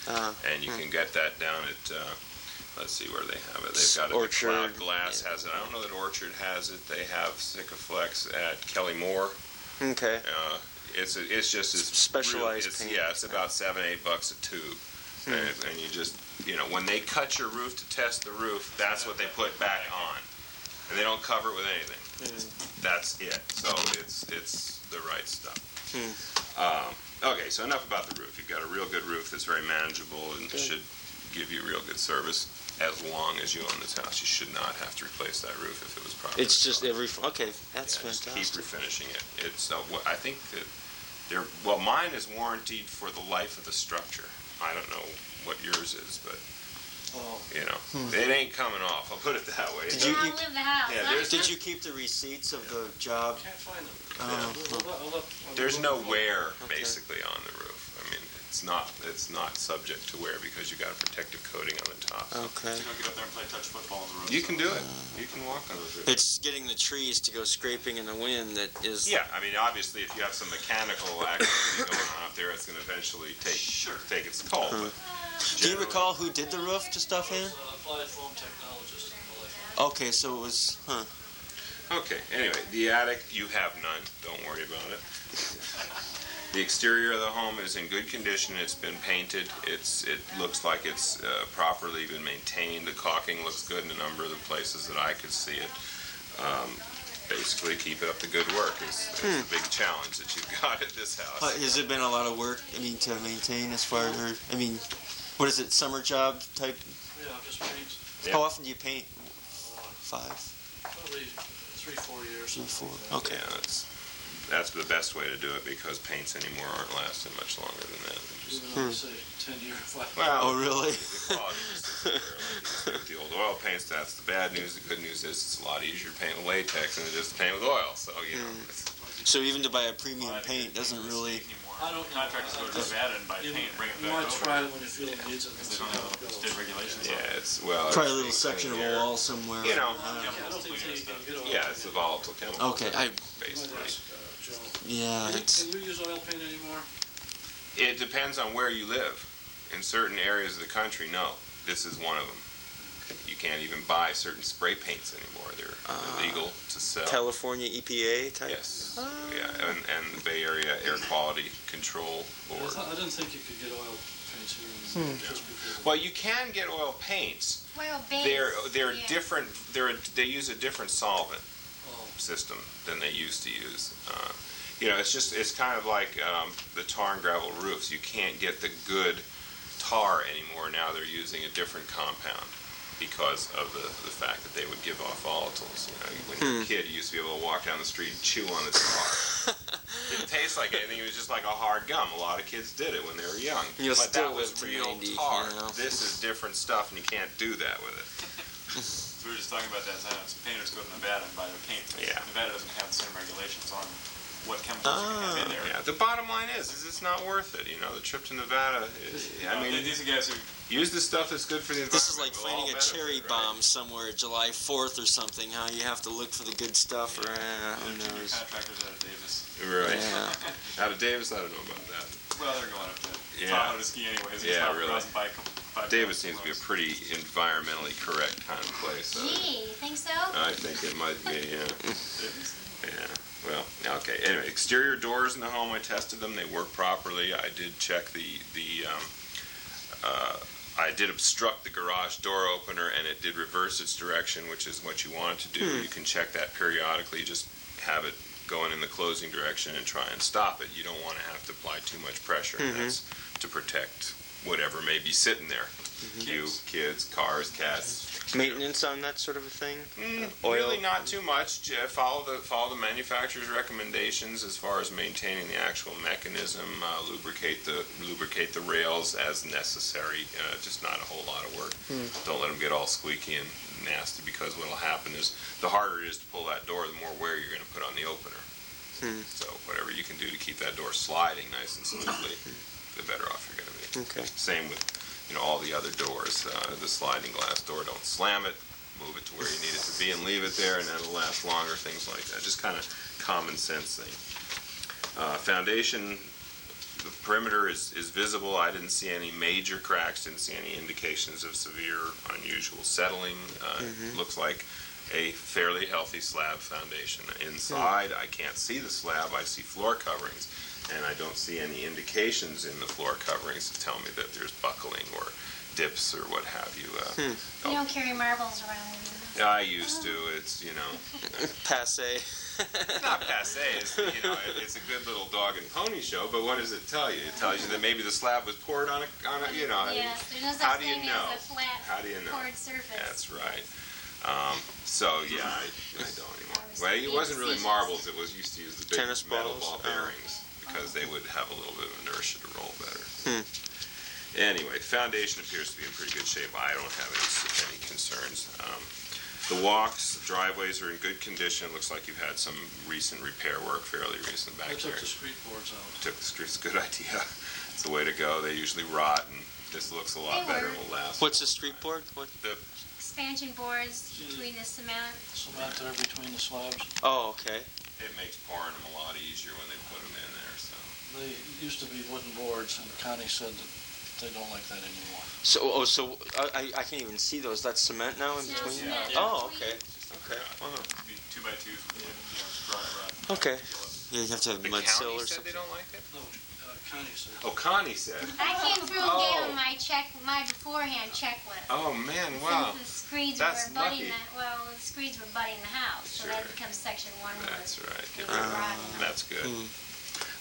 and you can get that down at, let's see where they have it. They've got it. Orchard. Cloud Glass has it. I don't know that Orchard has it. They have Sikaflex at Kelly Moore. Okay. It's just as specialized paint. Yeah, it's about $7-8 a tube, and you just when they cut your roof to test the roof, that's what they put back on, and they don't cover it with anything. That's it. So it's the right stuff. Okay, so enough about the roof. You've got a real good roof that's very manageable and should give you real good service. As long as you own this house, you should not have to replace that roof if it was properly. It's just okay. That's fantastic. Just keep refinishing it. It's I think that mine is warranted for the life of the structure. I don't know what yours is, but it ain't coming off. I'll put it that way. Did you outlive the house? Yeah, did you keep the receipts of the job? Can't find them. There's no wear basically on the roof. I mean, it's not subject to wear because you got a protective coating on the top. Okay. So you don't get up there and play touch football on the roof. You can do it. You can walk on those roofs. It's getting the trees to go scraping in the wind that is. Yeah, I mean, obviously, if you have some mechanical activity going on up there, it's going to eventually take its toll. But do you recall who did the roof to stuff in? Applied foam technologist in LA. Okay, so it was. Okay. Anyway, the attic, you have none. Don't worry about it. The exterior of the home is in good condition. It's been painted. It looks like it's properly been maintained. The caulking looks good in a number of the places that I could see it. Basically, keep it up the good work is the big challenge that you've got at this house. Has it been a lot of work? I mean, to maintain as far as, what is it? Summer job type? Yeah, just paint. Yeah. How often do you paint? 5? Probably 3-4 years. 3-4. Okay. Yeah, that's the best way to do it because paints anymore aren't lasting much longer than that. Say 10 years. Oh, really? The quality just isn't there. Like the old oil paints, that's the bad news. The good news is it's a lot easier to paint with latex than it is to paint with oil. So, So even to buy a premium paint doesn't really. I don't know. Contractors go to Nevada and buy paint and bring it back over. You might try it when you feel it needs it. Because they don't have state regulations. Yeah, it's probably a little section of a wall somewhere. Yeah, it's a volatile chemical. Okay, basically. Yeah, Can you use oil paint anymore? It depends on where you live. In certain areas of the country, no. This is one of them. You can't even buy certain spray paints anymore. They're illegal to sell. California EPA type? Yes. Yeah, and the Bay Area Air Quality Control Board. I didn't think you could get oil paints here. Just because Well, you can get oil paints. Oil base. They're different. They use a different solvent system than they used to use. It's kind of like the tar and gravel roofs. You can't get the good tar anymore. Now they're using a different compound because of the fact that they would give off volatiles. When you were a kid, you used to be able to walk down the street and chew on the tar. It didn't taste like anything. It was just like a hard gum. A lot of kids did it when they were young. But that was real 90, tar. This is different stuff, and you can't do that with it. So we were just talking about that. Sometimes painters go to Nevada and buy their paint. Yeah. Nevada doesn't have the same regulations on what chemicals you can have in there. Yeah, the bottom line is it's not worth it. The trip to Nevada. These are guys who use the stuff that's good for the environment. This is like finding a cherry bomb somewhere July 4th or something. How you have to look for the good stuff. Or who knows? contractors out of Davis. Right. Yeah. Out of Davis, I don't know about that. Well, they're going up to Tahoe to ski anyways. Yeah, really. Five Davis seems to be a pretty environmentally correct kind of place. Gee, you think so? I think it might be, yeah. Yeah. Well, okay. Anyway, exterior doors in the home, I tested them. They work properly. I did check I did obstruct the garage door opener, and it did reverse its direction, which is what you want it to do. You can check that periodically. Just have it going in the closing direction and try and stop it. You don't want to have to apply too much pressure. And that's to protect whatever may be sitting there. You, kids, cars, cats. Maintenance on that sort of a thing? Really not too much. Follow the manufacturer's recommendations as far as maintaining the actual mechanism. Lubricate the rails as necessary. Just not a whole lot of work. Don't let them get all squeaky and nasty, because what will happen is the harder it is to pull that door, the more wear you're going to put on the opener. So whatever you can do to keep that door sliding nice and smoothly, the better off you're going to be. Okay. Same with all the other doors. The sliding glass door, don't slam it, move it to where you need it to be and leave it there, and that'll last longer, things like that. Just kind of common sense thing. Foundation the perimeter is visible. I didn't see any major cracks, didn't see any indications of severe, unusual settling. It looks like a fairly healthy slab foundation. Inside, I can't see the slab, I see floor coverings, and I don't see any indications in the floor coverings to tell me that there's buckling or dips or what have you. You don't carry marbles around with you. I used to. It's, Passe. it's not passe. It's, it's a good little dog and pony show, but what does it tell you? It tells you that maybe the slab was poured on a Yes, there's no how such do you thing know? as a flat How do you know? poured surface. That's right. So, yeah, I don't anymore. Well, it being wasn't really facetious. marbles. It was used to use the big Tennis metal balls? ball bearings because they would have a little bit of inertia to roll better. Anyway, the foundation appears to be in pretty good shape. I don't have any concerns. The walks, the driveways are in good condition. Looks like you've had some recent repair work, fairly recent back I there. took the street boards out. Took the streets, good idea. It's the way to go. They usually rot, and this looks a lot They better work. and will last. What's the street board? What? The Expansion boards between the cement. Cement there between the slabs. Oh, okay. It makes pouring them a lot easier when they put them in there. So They used to be wooden boards, and Connie said that they don't like that anymore. So I can't even see those. That's cement now in Now between? cement. Oh, okay. Okay. Be 2x2, dry rot. Okay. Yeah, you have to have the mud county sill or said something. they don't like it. No, Connie said. Oh, Connie said. I came through and Oh. gave them my beforehand checklist. Oh man, wow. Since the screeds That's were butting lucky. the screeds were butting the house, so that Sure. becomes section 1. That's right. Get It's rid of rotten. that. That's good.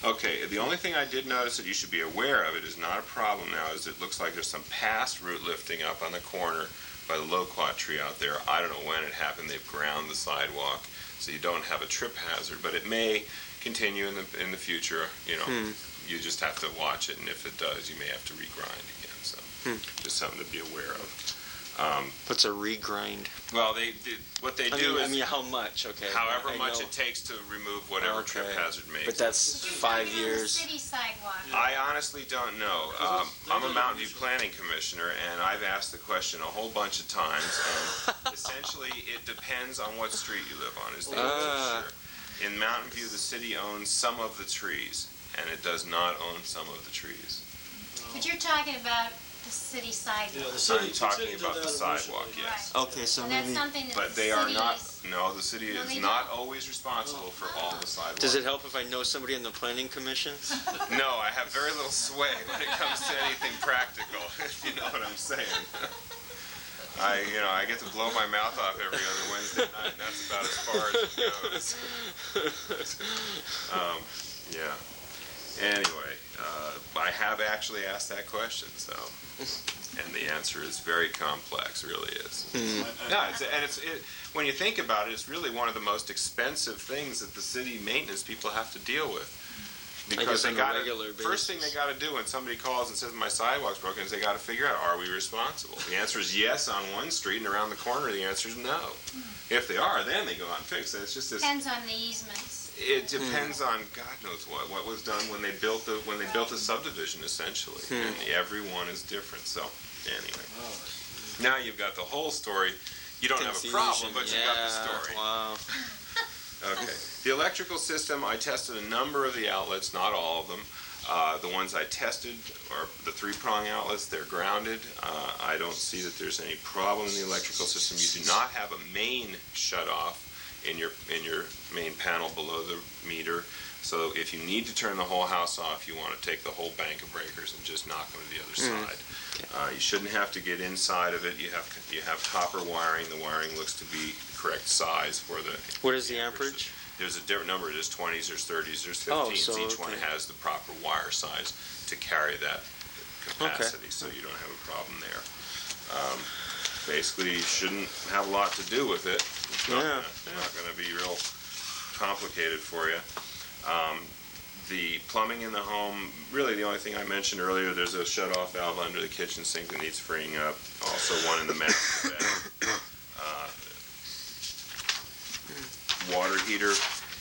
Okay, the only thing I did notice that you should be aware of, it is not a problem now, is it looks like there's some past root lifting up on the corner by the loquat tree out there. I don't know when it happened. They've ground the sidewalk, so you don't have a trip hazard, but it may continue in the future. You just have to watch it, and if it does, you may have to regrind again. So just something to be aware of. What's a regrind? Well, what they do I is mean, how much? Okay. however I much know. it takes to remove whatever trip Okay. hazard makes. But that's You're 5 talking on the years. city sidewalk. I honestly don't know. I'm a Mountain View Planning Commissioner, and I've asked the question a whole bunch of times, and essentially it depends on what street you live on, is the answer. In Mountain View, the city owns some of the trees, and it does not own some of the trees. But you're talking about the city sidewalk. Yeah, the I'm city talking did about that the sidewalk, initially. yes. Okay, so And that's maybe. something that But the they are city not, is- no, the city No, is they not don't. always responsible for all the sidewalks. Does it help if I know somebody in the planning commission? No, I have very little sway when it comes to anything practical, if you know what I'm saying. I get to blow my mouth off every other Wednesday night, and that's about as far as it goes. Yeah. Anyway, I have actually asked that question, so, and the answer is very complex, really is. No, when you think about it, it's really one of the most expensive things that the city maintenance people have to deal with. Because guess they on a got regular first thing they basis. got to do when somebody calls and says my sidewalk's broken is they got to figure out, are we responsible? The answer is yes on one street, and around the corner the answer is no. If they are, then they go out and fix it. It's just this. Depends on the easements. It depends on God knows what was done when they built the subdivision essentially, and everyone is different. So anyway, now you've got the whole story. You don't have a problem, but you got the story. Wow. Okay. The electrical system, I tested a number of the outlets, not all of them. The ones I tested are the 3-prong outlets. They're grounded. I don't see that there's any problem in the electrical system. You do not have a main shutoff in your main panel below the meter. So if you need to turn the whole house off, you want to take the whole bank of breakers and just knock them to the other side. You shouldn't have to get inside of it. You have copper wiring. The wiring looks to be the correct size for the. What is the amperage? There's a different number. There's 20s, there's 30s, there's 15s. Oh, so, Each one has the proper wire size to carry that capacity, so you don't have a problem there. Basically, you shouldn't have a lot to do with it. It's not going to be real complicated for you. The plumbing in the home, really the only thing I mentioned earlier, there's a shut-off valve under the kitchen sink that needs freeing up. Also one in the master bedroom. Water heater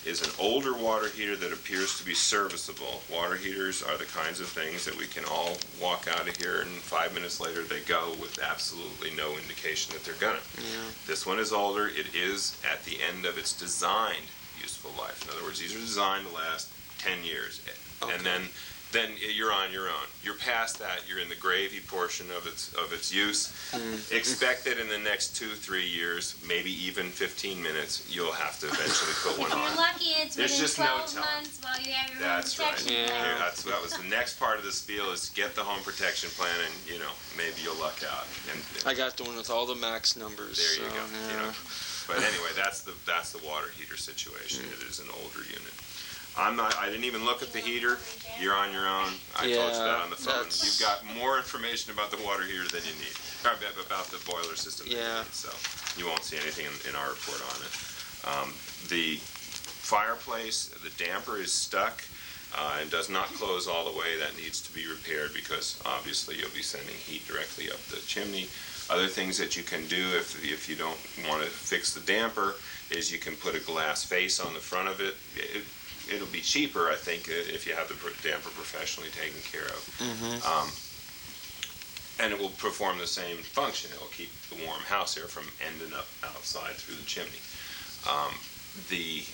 is an older water heater that appears to be serviceable. Water heaters are the kinds of things that we can all walk out of here and 5 minutes later they go with absolutely no indication that they're gonna. This one is older. It is at the end of its designed useful life. In other words, these are designed to last 10 years. And then then you're on your own. You're past that. You're in the gravy portion of its use. Expect that in the next 2-3 years, maybe even 15 minutes, you'll have to eventually put one If on. you're lucky, it's There's within just no 12 telling. months while you have your That's home right. protection Yeah. plan. That was the next part of the spiel is get the home protection plan, and maybe you'll luck out. And I got the one with all the max numbers. there you so, go. yeah. But anyway, that's the water heater situation. It is an older unit. I didn't even look at the heater. You're on your own. I told you that Yeah, on the phone. that's- You've got more information about the water heater than you need, or about the boiler system than you Yeah. need. So you won't see anything in our report on it. The fireplace, the damper is stuck and does not close all the way. That needs to be repaired because obviously you'll be sending heat directly up the chimney. Other things that you can do if you don't want to fix the damper is you can put a glass face on the front of it. It'll be cheaper, I think, if you have the damper professionally taken care of. And it will perform the same function. It will keep the warm house air from ending up outside through the chimney. The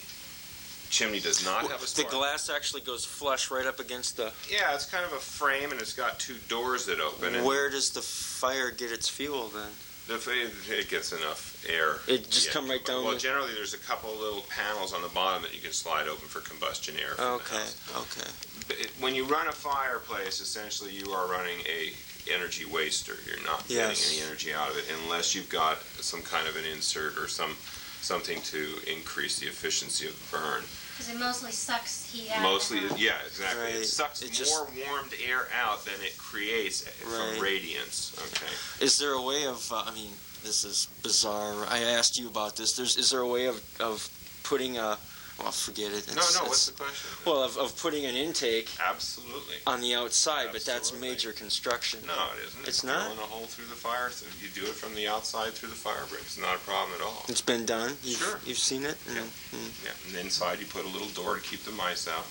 chimney does not have a The spark. glass actually goes flush right up against the. Yeah, it's kind of a frame, and it's got 2 doors that open. And Where does the fire get its fuel then? it gets enough air. It just come right down Well, the- generally, there's a couple of little panels on the bottom that you can slide open for combustion air. From the Okay, house. okay. When you run a fireplace, essentially you are running a energy waster. You're not Yes. getting any energy out of it unless you've got some kind of an insert or something to increase the efficiency of the burn. Because it mostly sucks heat out. Mostly, of the house. yeah, exactly. Right. It sucks It just- more warmed air out than it creates from Right. radiance. Okay. Is there a way of? I mean, this is bizarre. I asked you about this. Is there a way of putting a? Well, forget it. What's the question? Well, of putting an intake Absolutely. on the outside, but that's Absolutely. major construction. No, it isn't. It's not? Drilling a hole through the fire, so you do it from the outside through the fire break. It's not a problem at all. It's been done. Sure. You've seen it. Yeah. Yeah, and inside you put a little door to keep the mice out.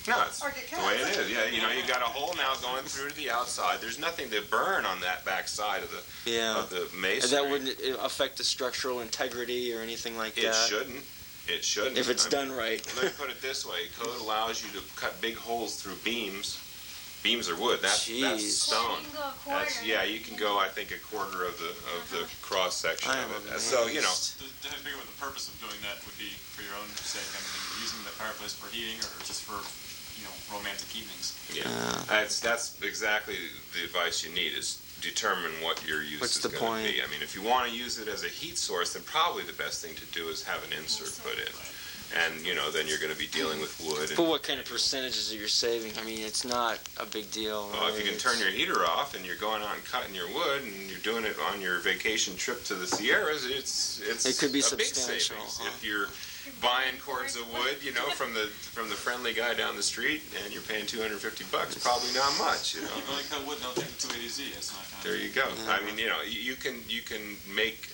No, it's Or get the way it is. Yeah, you got a hole now going through to the outside. There's nothing to burn on that back side of the Yeah. masonry. That wouldn't affect the structural integrity or anything like It that. shouldn't. It shouldn't. If it's I mean, done right. Let me put it this way: code allows you to cut big holes through beams. Beams are wood. That's Jeez. stone. So you can go a quarter. You can go. I think a quarter of the cross section I of am it. So amazed. To figure what the purpose of doing that would be for your own sake. I mean, are you using the fireplace for heating or just for, romantic evenings? yeah, that's exactly the advice you need is determine what your use What's is the going to be. point? I mean, if you want to use it as a heat source, then probably the best thing to do is have an insert put in, and then you're going to be dealing with wood. But what kind of percentages are you saving? I mean, it's not a big deal. Well, if you can It's- turn your heater off and you're going out and cutting your wood and you're doing it on your vacation trip to the Sierras, it's It could be a big substantial, savings. huh? If you're buying cords of wood, from the friendly guy down the street, and you're paying $250, probably not much. You only cut wood, don't take the 280Z. It's not kind There you go. I mean, you can make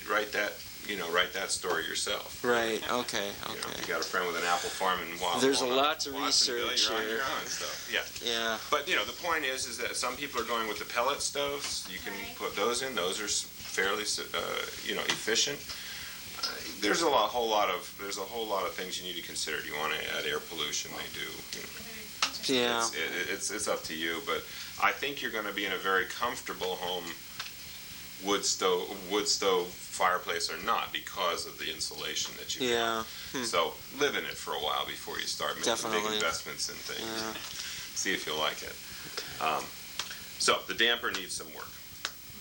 write that story yourself. Right. Okay. You Okay. got a friend with an apple farm in There's a lot to Watsonville, research you're on here. your own, so yeah. Yeah. But the point is that some people are going with the pellet stoves. You can Right. put those in. Those are fairly, efficient. There's a whole lot of things you need to consider. Do you want to add air pollution? They do. Yeah. It's up to you. But I think you're going to be in a very comfortable home, wood stove fireplace or not, because of the insulation that you Yeah. have. So live in it for a while before you start making big Definitely. investments in things. Yeah. See if you'll like it. So the damper needs some work.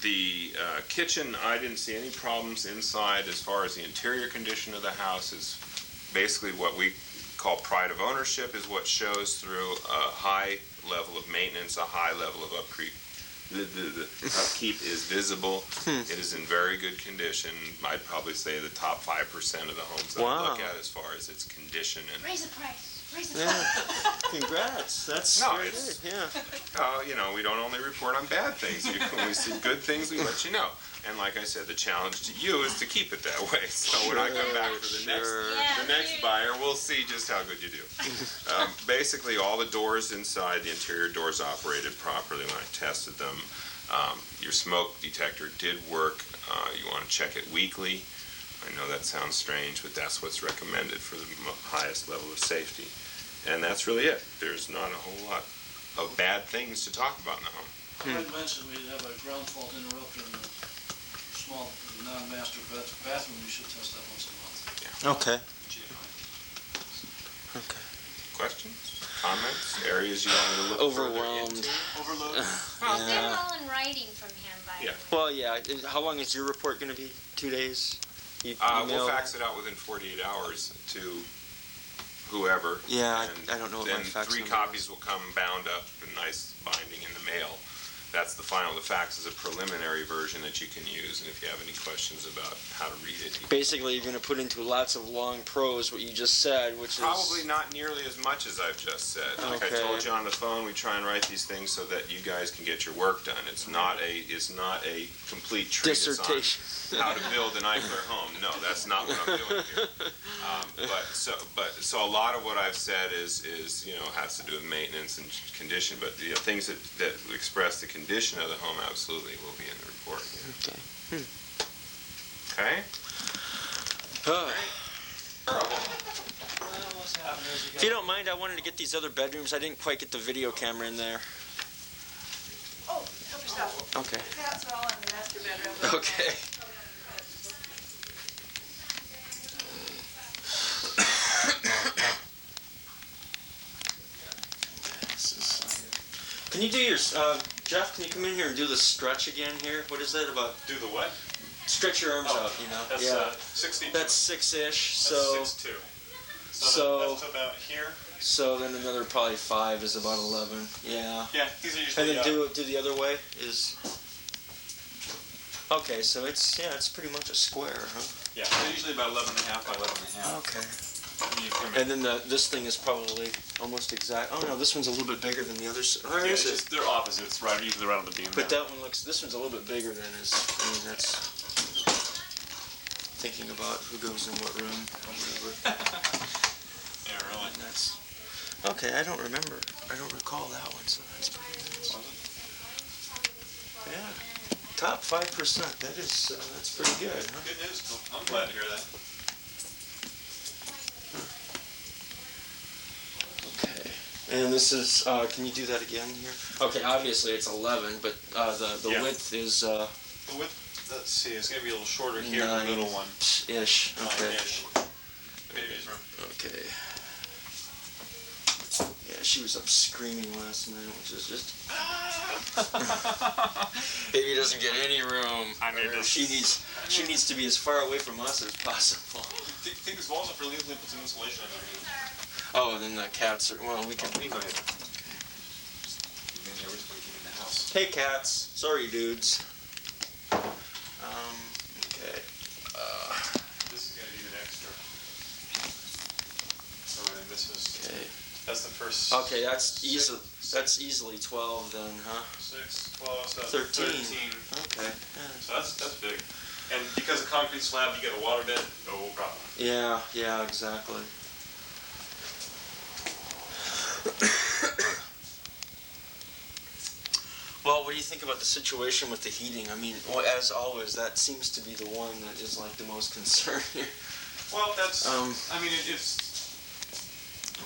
The kitchen, I didn't see any problems inside as far as the interior condition of the house. Is basically what we call pride of ownership, is what shows through a high level of maintenance, a high level of upkeep. The upkeep is visible. It is in very good condition. I'd probably say the top 5% of the homes that I Wow. look at as far as its condition. And Raise the price. Raise the Yeah. price. Congrats. That's No, very it's- good. Yeah. we don't only report on bad things. When we see good things, we let you know. And like I said, the challenge to you is to keep it that way. So when I come back for the Sure. Yeah, next you- buyer, we'll see just how good you do. Basically, all the doors inside, the interior doors operated properly when I tested them. Your smoke detector did work. You want to check it weekly. I know that sounds strange, but that's what's recommended for the highest level of safety. and that's really it. There's not a whole lot of bad things to talk about in the home. I mentioned we have a ground fault interrupter in the small non-master bathroom. We should test that once a month. Okay. Okay. Questions, comments, areas you want to look Overwhelmed. further into? Overload. Well, they're Yeah. all in writing from him, by Yeah. the way. Well, yeah. How long is your report going to be? 2 days? We'll Email? fax it out within 48 hours to whoever. Yeah, and I don't know what then my fax 3 number copies will come bound up in nice binding in the mail. That's the final. The fax is a preliminary version that you can use, and if you have any questions about how to read it, you Basically, you're going to put into lots of long prose what you just said, which probably is... not nearly as much as I've just said. Like I Okay. told you on the phone, we try and write these things so that you guys can get your work done. It's not a complete treatise Dissertation. on how to build an Eichler home. No, that's not what I'm doing here. So a lot of what I've said is has to do with maintenance and condition, but things that express the condition of the home absolutely will be in the report. Okay. Okay. If you don't mind, I wanted to get these other bedrooms. I didn't quite get the video camera in there. Oh, help yourself. Okay. The cats are all in the master bedroom. Okay. Can you do your, Jeff, can you come in here and do the stretch again here? What is that about? Do the what? Stretch your arms out, That's yeah. 60. That's 6-ish, so, That's 6'2". so- That's about here. so then another probably 5 is about 11, yeah. Yeah, these are And usually. then do the other way is, okay, so it's pretty much a square, huh? Yeah, they're usually about 11 and a half by 11 and a half. Okay. And you come in. And then this thing is probably almost exact. Oh no, this one's a little bit bigger than the others. Or Yeah, is it's it? just, they're opposites, right? Usually right on the beam. But there. that one looks. This one's a little bit bigger than his. I mean, that's thinking about who goes in what room or whatever. Yeah, really. And that's okay. I don't remember. I don't recall that one. So that's pretty nice. Yeah, top 5%. That is that's pretty good, huh? Good news. I'm glad to hear that. Okay. And this is. Can you do that again here? Okay. Obviously it's 11, but the Yeah. width is The width, let's see, it's going to be a little shorter here, the middle one. ish. Okay. 9-ish. The baby's room. Okay. Yeah, she was up screaming last night, which is just. Baby doesn't get any room. I need Or this. She needs to be as far away from us as possible. I think these walls are fairly easily put some insulation underneath. Oh, and then the cats are. Well, we can. Go ahead. We're just going to keep in the house. Hey, cats. Sorry, dudes. Okay. This is going to be the extra. So then this is, Okay. that's the first. Okay, that's easily 12 then, huh? 6, 12, so that's 13. 13. Okay. So that's big. And because of concrete slab, you get a water bed, no problem. Yeah, exactly. Well, what do you think about the situation with the heating? I mean, well, as always, that seems to be the one that is like the most concern here. Well, that's, Um, I mean, it's,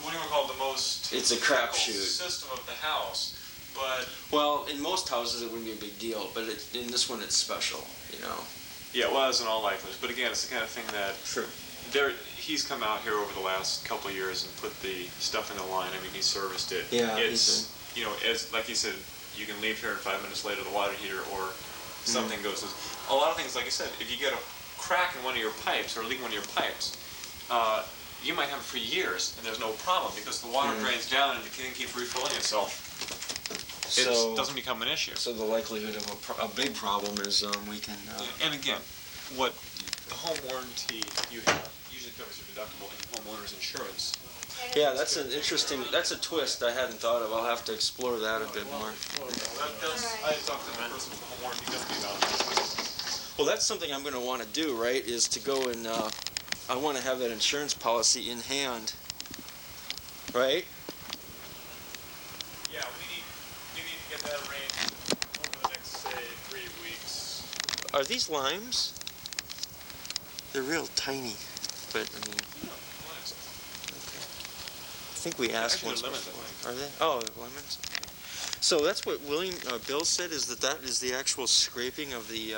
what do you want to call it, the most It's a critical crapshoot. system of the house, but, Well, in most houses it wouldn't be a big deal, but in this one it's special, you know. yeah, well, as in all likelihood, but again, it's the kind of thing that, True. he's come out here over the last couple of years and put the stuff in the line. I mean, he serviced it. Yeah, It's, you know, as like he said, you can leave here and 5 minutes later the water heater or something goes. A lot of things, like I said, if you get a crack in one of your pipes or a leak in one of your pipes, you might have it for years and there's no problem because the water drains down and the thing keeps refilling itself. So- It doesn't become an issue. So the likelihood of a big problem is we can. And again, what the home warranty you have usually covers your deductible and homeowner's insurance. Yeah, that's an interesting. That's a twist I hadn't thought of. I'll have to explore that a bit more. I talked to the person from the home warranty company about this. Well, that's something I'm going to want to do, right? Is to go and I want to have that insurance policy in hand, right? Yeah, we need to get that arranged over the next, say, 3 weeks. Are these limes? They're real tiny, but I mean. think we asked Actually, once they're lemons, I before. Are they? Oh, they're lemons. So that's what Bill said, is that is the actual scraping of the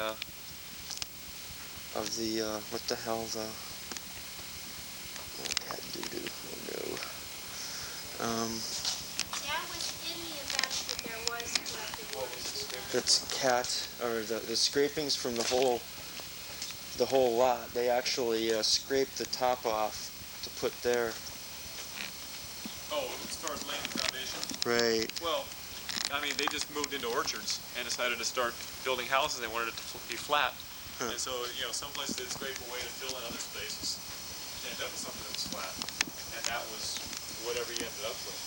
what the hell, the cat doo-doo. Oh no. That was in the event that there was collective orders. That's cat, or the scrapings from the whole lot. They actually scrape the top off to put there. Oh, as far as laying the foundation? Right. Well, I mean, they just moved into orchards and decided to start building houses. They wanted it to be flat. Huh. And so, you know, some places they'd scrape away to fill in other spaces. You end up with something that was flat. And that was whatever you ended up with.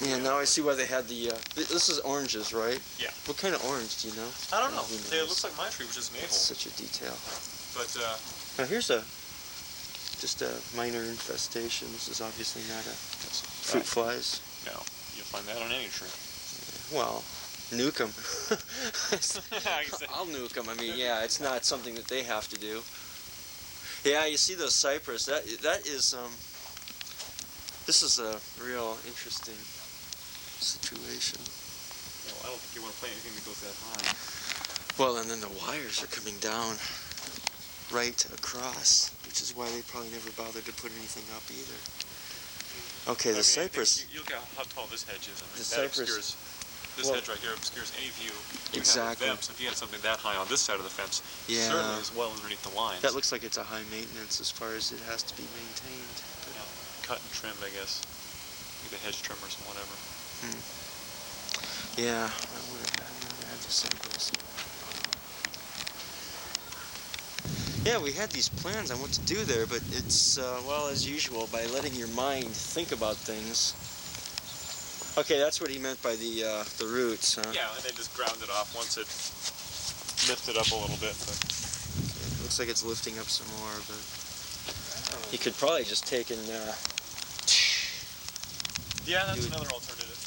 Yeah, now I see why they had the, this is oranges, right? Yeah. What kind of orange, do you know? I don't know. Who It knows? looks like my tree, which is maple. It's such a detail. But, Now here's just a minor infestation. This is obviously not a fruit flies. no, you'll find that on any tree. Well, nuke them. Exactly. I'll nuke them. I mean, yeah, it's not something that they have to do. Yeah, you see those cypress. That is this is a real interesting situation. Well, I don't think you want to plant anything that goes that high. Well, and then the wires are coming down right across, which is why they probably never bothered to put anything up either. Okay, I the mean, cypress. You look at how tall this hedge is. I mean, The that cypress- obscures, this hedge right here obscures any view you Exactly. have of them. So if you had something that high on this side of the fence, Yeah. certainly as well underneath the lines. That looks like it's a high maintenance as far as it has to be maintained. Yeah, cut and trimmed, I guess. Like the hedge trimmers and whatever. Yeah, I would have rather had the cypress. Yeah, we had these plans on what to do there, but it's, well, as usual, by letting your mind think about things. Okay, that's what he meant by the roots, huh? Yeah, and they just ground it off once it lifted up a little bit. But Okay, looks like it's lifting up some more, but you could probably just take and yeah, that's Dude. another alternative.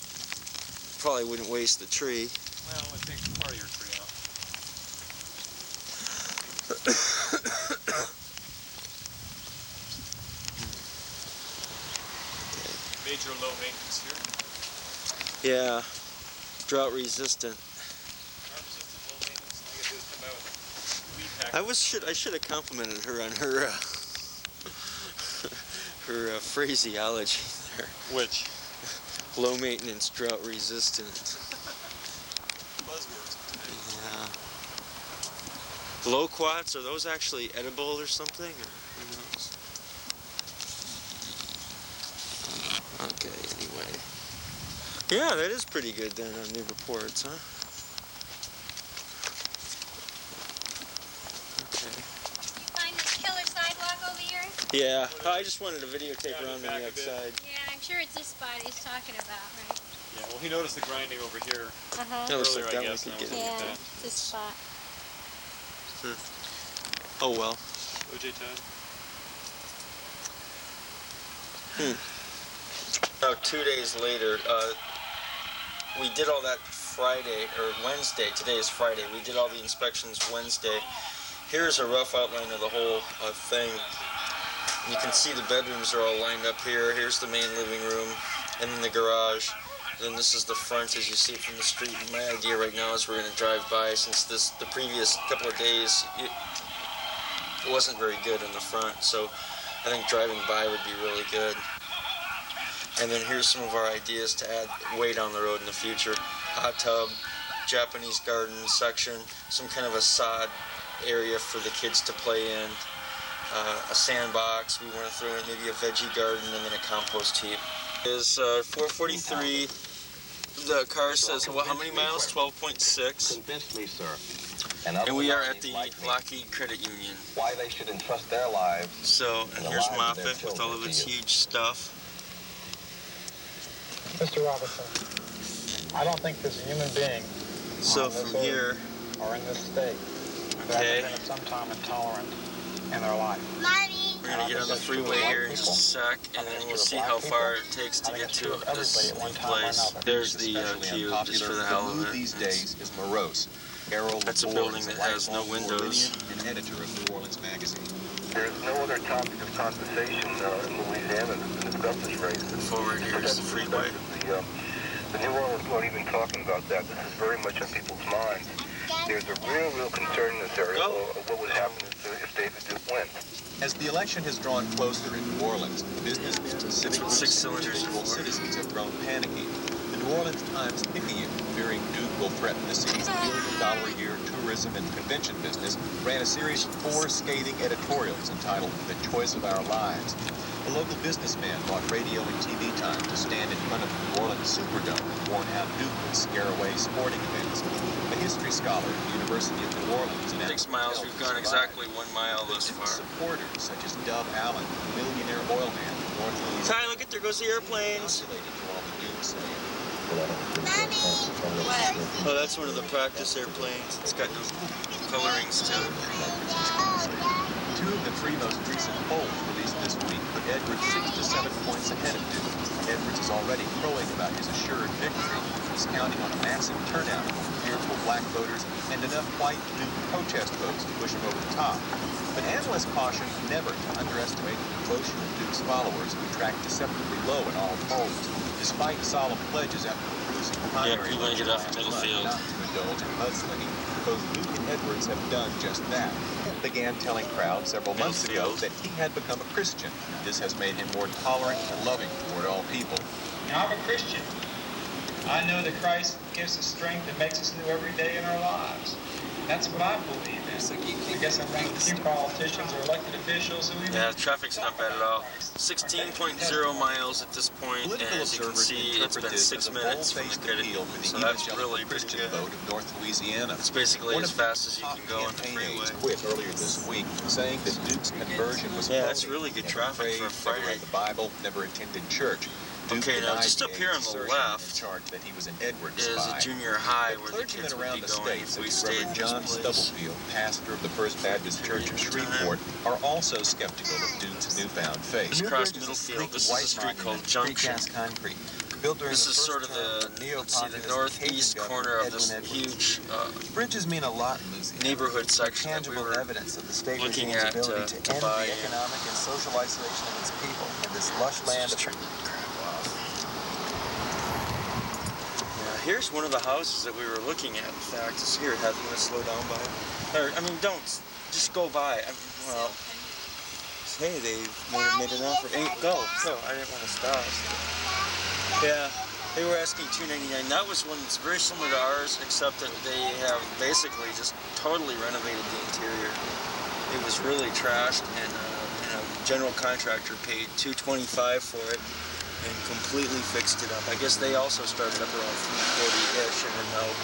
probably wouldn't waste the tree. Well, it takes part of your tree out. Major low maintenance here. Yeah, drought resistant. Drought-resistant, low maintenance. All you gotta do is come out with weed I pack. should have complimented her on her her phraseology there. Which? Low maintenance, drought resistant. Buzzwords today. Yeah. Loquats, are those actually edible or something? Or who knows? Okay, anyway. Yeah, that is pretty good then on new reports, huh? Okay. Find this killer sidewalk over here? Yeah, I just wanted to videotape Yeah, around on back the a bit. outside. Yeah, I'm sure it's this spot he's talking about, right? Yeah, well, he noticed the grinding over here Uh-huh. That looks earlier, like I that guess. we and could I get was it. looking Yeah, at that. this spot. Oh well. OJ Todd? Now 2 days later, we did all that Friday, or Wednesday. Today is Friday. We did all the inspections Wednesday. Here's a rough outline of the whole thing. You can see the bedrooms are all lined up here. Here's the main living room, and then the garage. Then this is the front as you see it from the street. And my idea right now is we're going to drive by, since the previous couple of days it wasn't very good in the front. So I think driving by would be really good. And then here's some of our ideas to add way down the road in the future. Hot tub, Japanese garden section, some kind of a sod area for the kids to play in, a sandbox. We want to throw in maybe a veggie garden and then a compost heap. It's 4:43. The car says, well, how many miles? 12.6. Convinced me, sir. And we are at the Lockheed Credit Union. Why they should entrust their lives. So, and here's Moffett with all of its huge stuff. Mr. Robertson, I don't think there's a human being So on this from here, earth or in this state that okay. hasn't been at some time intolerant in their life. Mommy! We're gonna get on the freeway here in just a sec, and then we'll see how far it takes to get to this new place. There's the cube, just for the hell of it. These days is morose. That's a building that has no windows. An editor of New Orleans Magazine. There's no other topic of conversation in Louisiana than the governor's race. Forward here is the freeway. The New Orleans aren't even talking about that. This is very much on people's minds. There's a real concern in this area of what would happen if David Duke wins. As the election has drawn closer in New Orleans, businessmen, civic groups, and individual citizens have grown panicky. The New Orleans Times-Picayune, fearing Duke will threaten the city's billion-dollar-a-year tourism and convention business, ran a series of 4 scathing editorials entitled "The Choice of Our Lives." A local businessman bought radio and TV time to stand in front of the New Orleans Superdome and warn how Duke would scare away sporting events. A history scholar at the University of New Orleans and 6 miles, we've gone exactly 1 mile thus far. Supporters such as Dove Allen, a millionaire oil man in North Louisiana. Ty, look at there goes the airplanes. Oh, that's one of the practice airplanes. It's got no colorings to it. 2 of the 3 most recent polls released this week put Edwards 6 to 7 points ahead of Duke. Edwards is already crowing about his assured victory. He's counting on a massive turnout of fearful black voters and enough white Duke protest votes to push him over the top. But analysts caution never to underestimate the devotion of Duke's followers, who tracked deceptively low in all polls, despite solemn pledges after the bruising primary you're going to get off the middle field. Not to indulge in mudslinging. Both Duke and Edwards have done just that. He began telling crowds several months ago that he had become a Christian. This has made him more tolerant and loving toward all people. Now, I'm a Christian. I know that Christ gives us strength and makes us new every day in our lives. That's what I believe in. I guess I'm one of the few politicians or elected officials who even... Yeah, the traffic's not bad at all. 16.0 miles at this point, and as you can see, it's been 6 minutes from the credit union, so that's really pretty good. Vote of North Louisiana. It's basically as fast as you can go on the freeway. Quit earlier this week, saying that Duke's conversion was yeah, it's really good traffic for a Friday. Never read the Bible, never attended church. Okay, now just up here on the left that he was an Edwards is spy. a junior high where the Clergymen kids would around be the going state, if we such as stayed in Reverend John this place. Stubblefield, pastor of the First Baptist Church of Shreveport, are also skeptical of Duke's newfound faith. Just across Middlefield, this is a street called Junction. This is sort of the, let's see, the northeast corner of this huge bridges mean a lot in Louisiana. neighborhood section that we were evidence of the state looking regime's at ability to end buy the economic and social isolation of its people in this lush land of... Here's one of the houses that we were looking at, in fact. It's here. Have you want to slow down by? Or, I mean, don't. Just go by. Well, hey, they made an offer. Hey, go. I didn't want to stop. Yeah, they were asking $2.99. That was one that's very similar to ours, except that they have basically just totally renovated the interior. It was really trashed, and a general contractor paid $225 for it. And completely fixed it up. I guess they also started up around $340-ish, and then they'll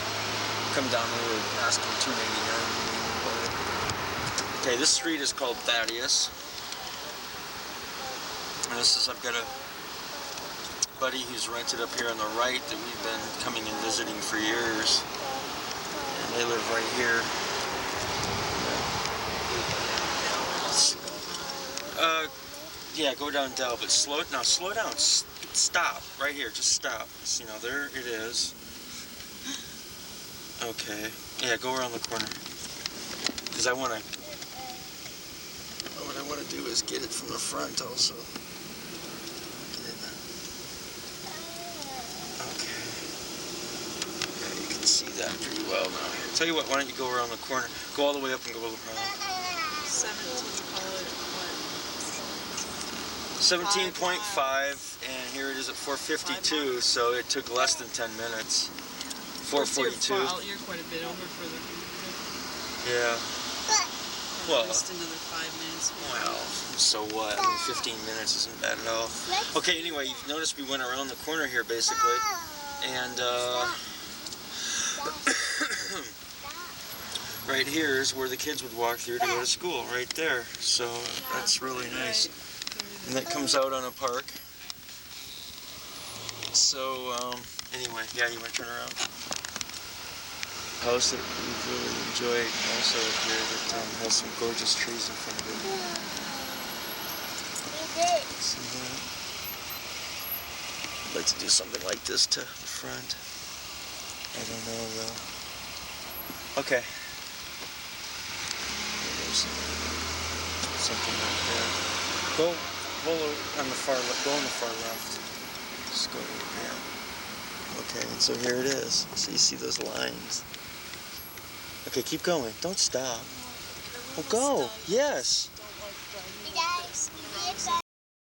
come down here asking $2.99. Okay, this street is called Thaddeus. And this is, I've got a buddy who's rented up here on the right that we've been coming and visiting for years. And they live right here. Yeah, go down Dell, but slow down. Stop right here. Just stop. You know, there it is. Okay. Yeah, go around the corner. Because what I want to do is get it from the front also. Okay. Yeah, you can see that pretty well now. Here. Tell you what, why don't you go around the corner? Go all the way up and go around. 17.5, and here it is at 4:52, so it took less than 10 minutes. 4:42. You're quite a bit over for the... Yeah. Well, just another 5 minutes. Well, so what? I mean, 15 minutes isn't bad at all. Okay, anyway, you've noticed we went around the corner here, basically, and right here is where the kids would walk through to go to school, right there. So that's really nice. And that comes out on a park. So, anyway, yeah, you want to turn around? House that we've really enjoyed also up here that has some gorgeous trees in front of it. See that? I'd like to do something like this to the front. I don't know though. Okay. There's something right there. Go on the far left. Go on the far left. Just go right there. Okay, and so here it is. So you see those lines. Okay, keep going. Don't stop. Well, go. Yes. Guys,